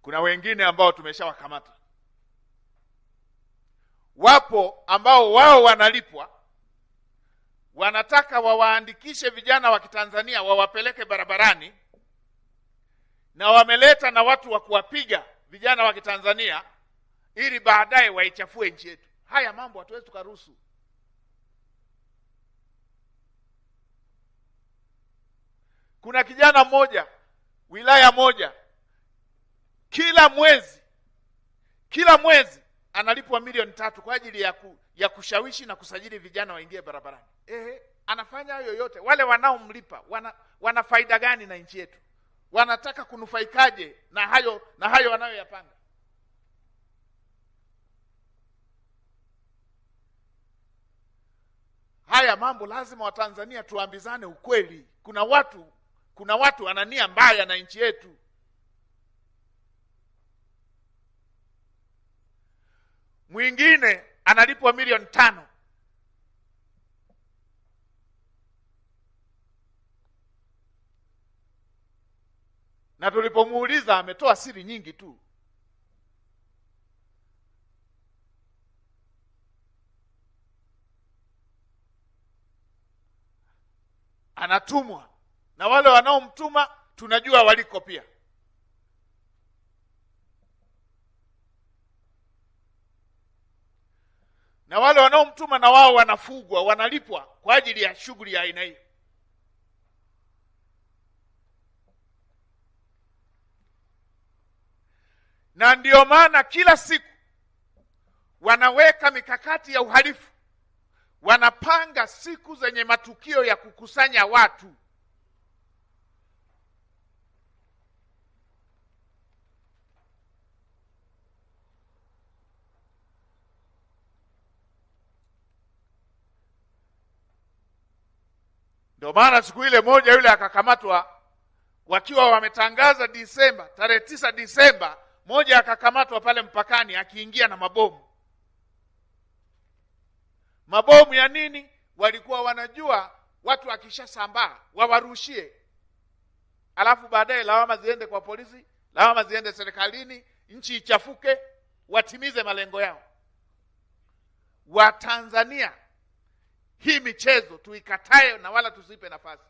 Kuna wengine ambao tumeshawakamata. Wapo ambao wao wanalipwa, wanataka wawaandikishe vijana wa Kitanzania wawapeleke barabarani, na wameleta na watu wa kuwapiga vijana wa Kitanzania ili baadaye waichafue nchi yetu. Haya mambo hatuwezi tukaruhusu. Kuna kijana mmoja wilaya moja, kila mwezi analipwa milioni 3 kwa ajili ya kushawishi na kusajili vijana waingie barabarani. Anafanya hayo yote. Wale wanaomlipa wana faida gani na nchi yetu? Wanataka kunufaikaje na hayo wanayoyapanga? Haya mambo lazima Watanzania tuambizane ukweli. Kuna watu wana nia mbaya na nchi yetu. Mwingine analipwa milioni 5. Na tulipomuuliza ametoa siri nyingi tu. Anatumwa, na wale wanaomtuma tunajua waliko pia. Na wale wanaomtuma na wao wanafugwa, wanalipwa kwa ajili ya shughuli ya aina hii. Na ndio maana kila siku wanaweka mikakati ya uhalifu. Wanapanga siku zenye matukio ya kukusanya watu. Ndio maana siku ile moja yule akakamatwa, wakiwa wametangaza Disemba, tarehe 9 Disemba, moja akakamatwa pale mpakani akiingia na mabomu. Mabomu ya nini? Walikuwa wanajua watu akishasambaa wawarushie, alafu baadaye lawama ziende kwa polisi, lawama ziende serikalini, nchi ichafuke, watimize malengo yao. Watanzania, hii michezo tuikatae na wala tusipe nafasi.